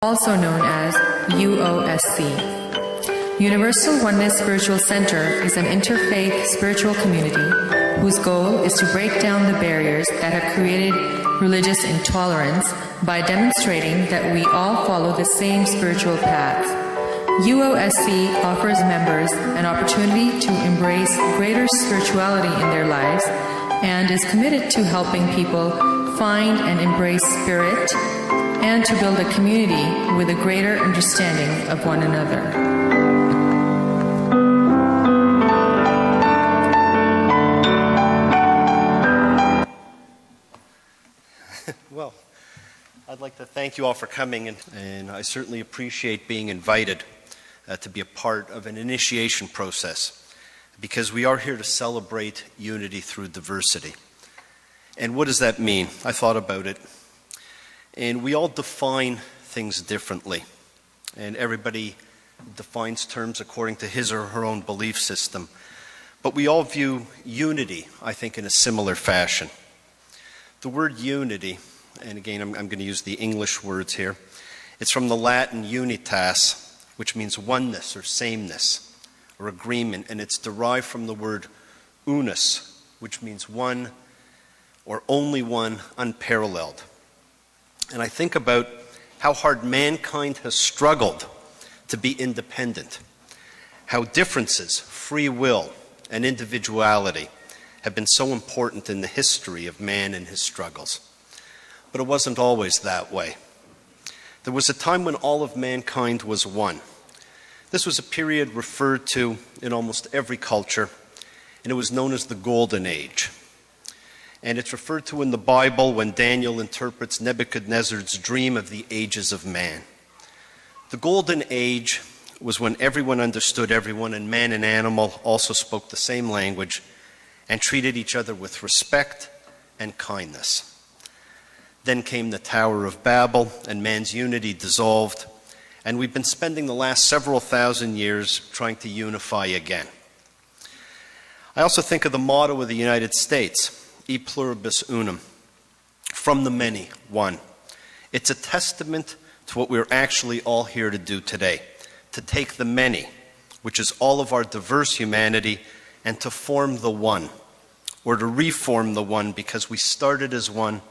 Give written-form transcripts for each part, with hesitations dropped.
also known as UOSC. Universal Oneness Spiritual Center is an interfaith spiritual community whose goal is to break down the barriers that have created religious intolerance by demonstrating that we all follow the same spiritual path. UOSC offers members an opportunity to embrace greater spirituality in their lives and is committed to helping people find and embrace spirit and to build a community with a greater understanding of one another. Well, I'd like to thank you all for coming, and I certainly appreciate being invited to be a part of an initiation process, because we are here to celebrate unity through diversity. And what does that mean? I thought about it. And we all define things differently. And everybody defines terms according to his or her own belief system. But we all view unity, I think, in a similar fashion. The word unity, and again, I'm going to use the English words here. It's from the Latin unitas, which means oneness or sameness or agreement. And it's derived from the word unus, which means one or only one, unparalleled. And I think about how hard mankind has struggled to be independent, how differences, free will, and individuality have been so important in the history of man and his struggles. But it wasn't always that way. There was a time when all of mankind was one. This was a period referred to in almost every culture, and it was known as the Golden Age. And it's referred to in the Bible when Daniel interprets Nebuchadnezzar's dream of the ages of man. The Golden Age was when everyone understood everyone, and man and animal also spoke the same language and treated each other with respect and kindness. Then came the Tower of Babel, and man's unity dissolved, and we've been spending the last several thousand years trying to unify again. I also think of the motto of the United States, E pluribus unum, from the many, one. It's a testament to what we're actually all here to do today, to take the many, which is all of our diverse humanity, and to form the one, or to reform the one, because we started as one,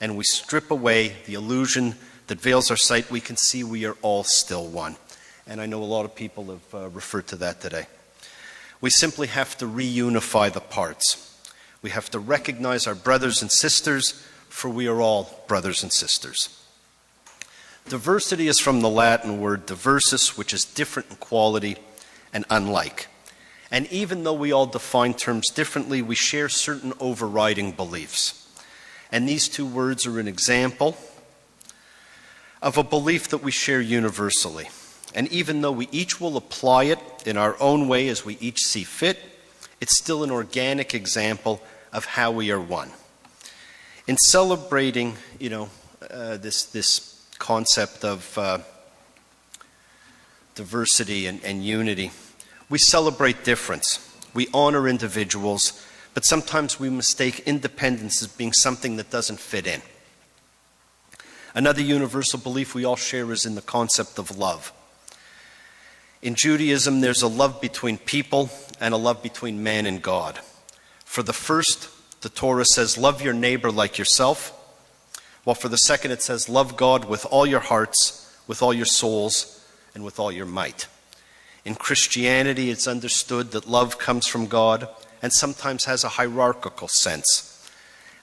and we strip away the illusion that veils our sight, we can see we are all still one. And I know a lot of people have referred to that today. We simply have to reunify the parts. We have to recognize our brothers and sisters, for we are all brothers and sisters. Diversity is from the Latin word diversus, which is different in quality and unlike. And even though we all define terms differently, we share certain overriding beliefs. And these two words are an example of a belief that we share universally. And even though we each will apply it in our own way as we each see fit, it's still an organic example of how we are one. In celebrating, this concept of diversity and unity, we celebrate difference. We honor individuals, but sometimes we mistake independence as being something that doesn't fit in. Another universal belief we all share is in the concept of love. In Judaism, there's a love between people and a love between man and God. For the first, the Torah says, love your neighbor like yourself, while for the second it says, love God with all your hearts, with all your souls, and with all your might. In Christianity, it's understood that love comes from God and sometimes has a hierarchical sense,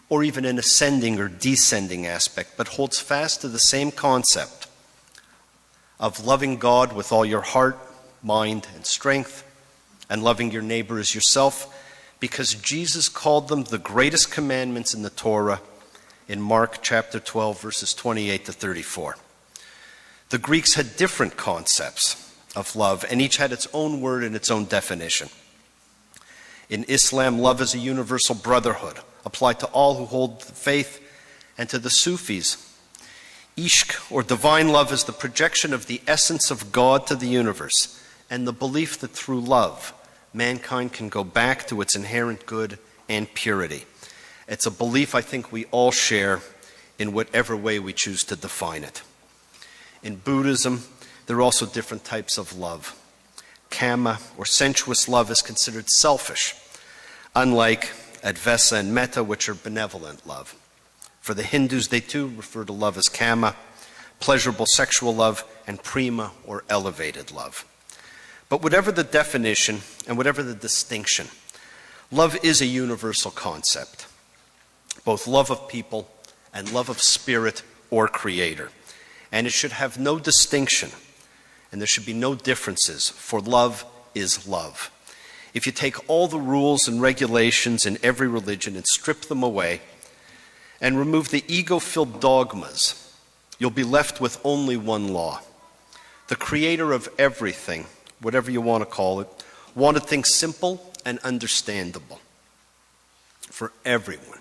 or even an ascending or descending aspect, but holds fast to the same concept of loving God with all your heart, mind, and strength, and loving your neighbor as yourself, because Jesus called them the greatest commandments in the Torah in Mark chapter 12, verses 28 to 34. The Greeks had different concepts of love, and each had its own word and its own definition. In Islam, love is a universal brotherhood, applied to all who hold the faith, and to the Sufis, Ishq, or divine love, is the projection of the essence of God to the universe, and the belief that through love, mankind can go back to its inherent good and purity. It's a belief I think we all share in whatever way we choose to define it. In Buddhism, there are also different types of love. Kama, or sensuous love, is considered selfish, unlike Advesa and Metta, which are benevolent love. For the Hindus, they too refer to love as Kama, pleasurable sexual love, and Prema, or elevated love. But whatever the definition and whatever the distinction, love is a universal concept, both love of people and love of spirit or creator. And it should have no distinction, and there should be no differences, for love is love. If you take all the rules and regulations in every religion and strip them away and remove the ego-filled dogmas, you'll be left with only one law. The creator of everything, whatever you want to call it, wanted things simple and understandable for everyone.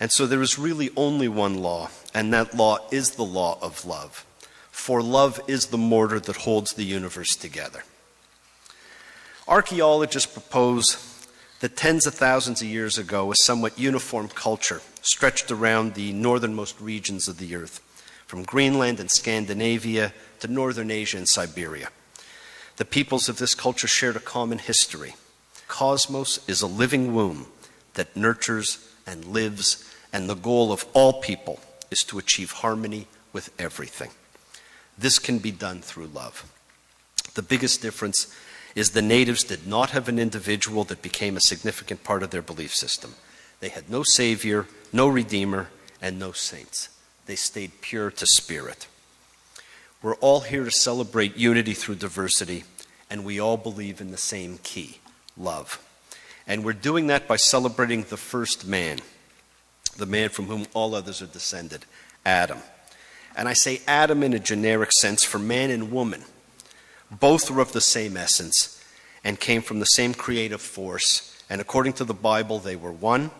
And so there is really only one law, and that law is the law of love. For love is the mortar that holds the universe together. Archaeologists propose that tens of thousands of years ago, a somewhat uniform culture stretched around the northernmost regions of the earth, from Greenland and Scandinavia to northern Asia and Siberia. The peoples of this culture shared a common history. Cosmos is a living womb that nurtures and lives, and the goal of all people is to achieve harmony with everything. This can be done through love. The biggest difference is the natives did not have an individual that became a significant part of their belief system. They had no savior, no redeemer, and no saints. They stayed pure to spirit. We're all here to celebrate unity through diversity, and we all believe in the same key, love. And we're doing that by celebrating the first man, the man from whom all others are descended, Adam. And I say Adam in a generic sense, for man and woman, both are of the same essence and came from the same creative force. And according to the Bible, they were one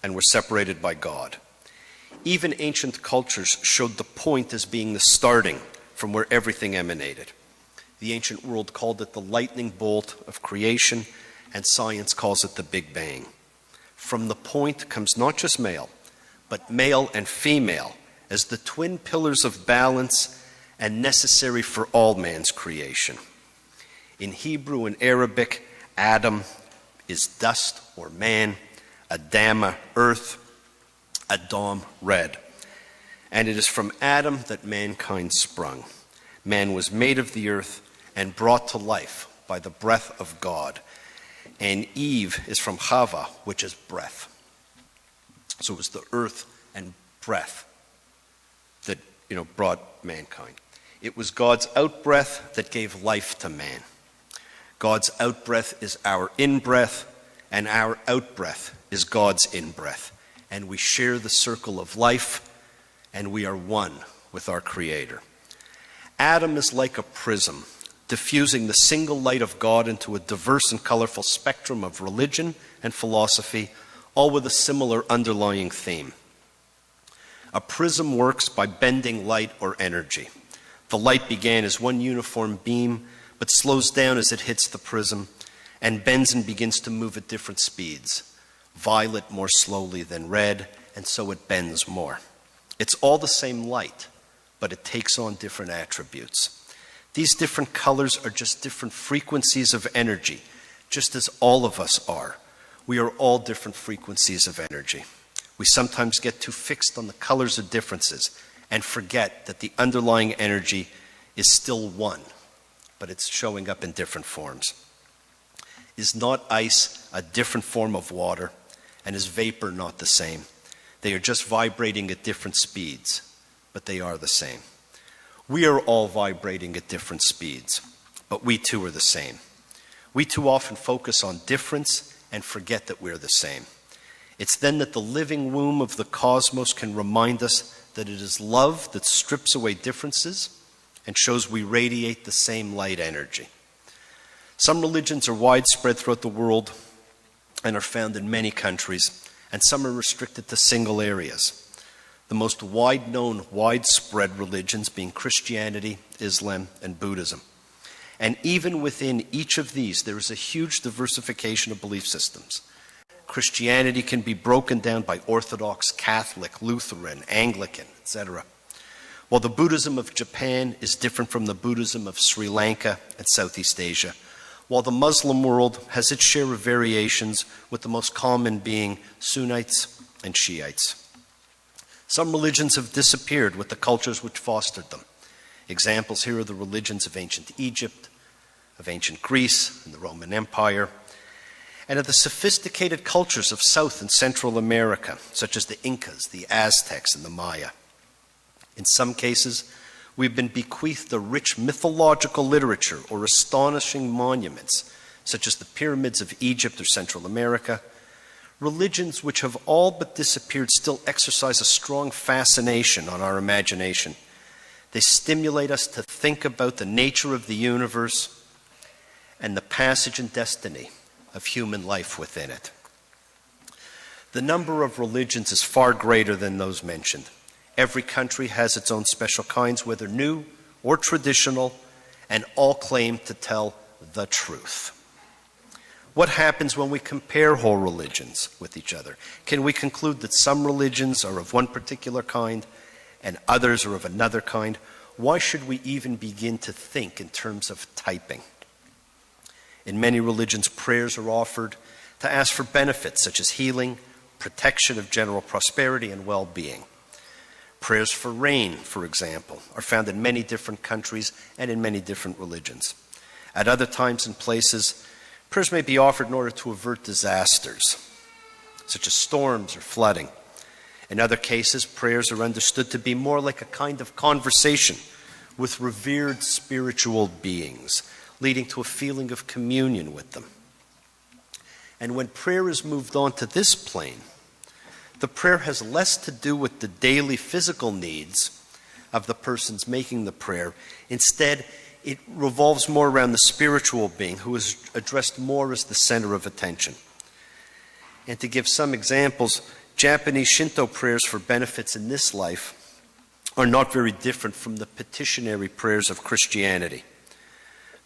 and were separated by God. Even ancient cultures showed the point as being the starting from where everything emanated. The ancient world called it the lightning bolt of creation, and science calls it the Big Bang. From the point comes not just male, but male and female as the twin pillars of balance and necessary for all man's creation. In Hebrew and Arabic, Adam is dust or man, Adama, earth, Adam, red. And it is from Adam that mankind sprung. Man was made of the earth and brought to life by the breath of God. And Eve is from Chava, which is breath. So it was the earth and breath that, brought mankind. It was God's outbreath that gave life to man. God's outbreath is our in-breath, and our outbreath is God's in-breath. And we share the circle of life, and we are one with our Creator. Adam is like a prism, diffusing the single light of God into a diverse and colorful spectrum of religion and philosophy, all with a similar underlying theme. A prism works by bending light or energy. The light began as one uniform beam, but slows down as it hits the prism and bends and begins to move at different speeds. Violet more slowly than red, and so it bends more. It's all the same light, but it takes on different attributes. These different colors are just different frequencies of energy, just as all of us are. We are all different frequencies of energy. We sometimes get too fixed on the colors of differences and forget that the underlying energy is still one, but it's showing up in different forms. Is not ice a different form of water, and is vapor not the same? They are just vibrating at different speeds, but they are the same. We are all vibrating at different speeds, but we too are the same. We too often focus on difference and forget that we're the same. It's then that the living womb of the cosmos can remind us that it is love that strips away differences and shows we radiate the same light energy. Some religions are widespread throughout the world and are found in many countries, and some are restricted to single areas. The most widespread religions being Christianity, Islam, and Buddhism. And even within each of these, there is a huge diversification of belief systems. Christianity can be broken down by Orthodox, Catholic, Lutheran, Anglican, etc., While the Buddhism of Japan is different from the Buddhism of Sri Lanka and Southeast Asia, while the Muslim world has its share of variations, with the most common being Sunnites and Shiites. Some religions have disappeared with the cultures which fostered them. Examples here are the religions of ancient Egypt, of ancient Greece and the Roman Empire, and of the sophisticated cultures of South and Central America, such as the Incas, the Aztecs, and the Maya. In some cases, we've been bequeathed a rich mythological literature or astonishing monuments, such as the pyramids of Egypt or Central America. Religions which have all but disappeared still exercise a strong fascination on our imagination. They stimulate us to think about the nature of the universe and the passage and destiny of human life within it. The number of religions is far greater than those mentioned. Every country has its own special kinds, whether new or traditional, and all claim to tell the truth. What happens when we compare whole religions with each other? Can we conclude that some religions are of one particular kind and others are of another kind? Why should we even begin to think in terms of typing? In many religions, prayers are offered to ask for benefits such as healing, protection of general prosperity, and well-being. Prayers for rain, for example, are found in many different countries and in many different religions. At other times and places, prayers may be offered in order to avert disasters, such as storms or flooding. In other cases, prayers are understood to be more like a kind of conversation with revered spiritual beings, leading to a feeling of communion with them. And when prayer is moved on to this plane, the prayer has less to do with the daily physical needs of the persons making the prayer. Instead, it revolves more around the spiritual being who is addressed more as the center of attention. And to give some examples, Japanese Shinto prayers for benefits in this life are not very different from the petitionary prayers of Christianity.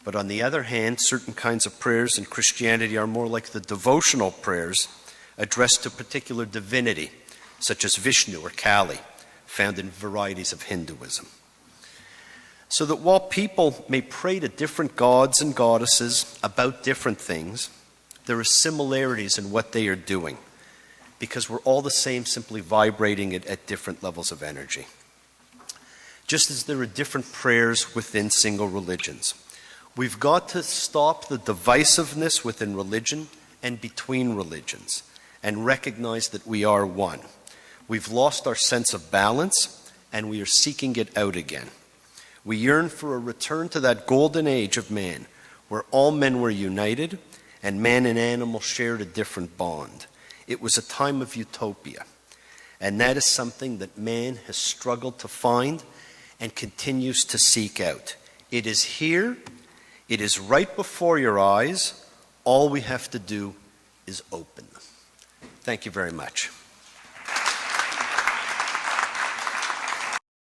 But on the other hand, certain kinds of prayers in Christianity are more like the devotional prayers addressed to a particular divinity, such as Vishnu or Kali, found in varieties of Hinduism. So that while people may pray to different gods and goddesses about different things, there are similarities in what they are doing, because we're all the same, simply vibrating at different levels of energy. Just as there are different prayers within single religions, we've got to stop the divisiveness within religion and between religions, and recognize that we are one. We've lost our sense of balance, and we are seeking it out again. We yearn for a return to that golden age of man, where all men were united, and man and animal shared a different bond. It was a time of utopia, and that is something that man has struggled to find and continues to seek out. It is here, it is right before your eyes. All we have to do is open them. Thank you very much.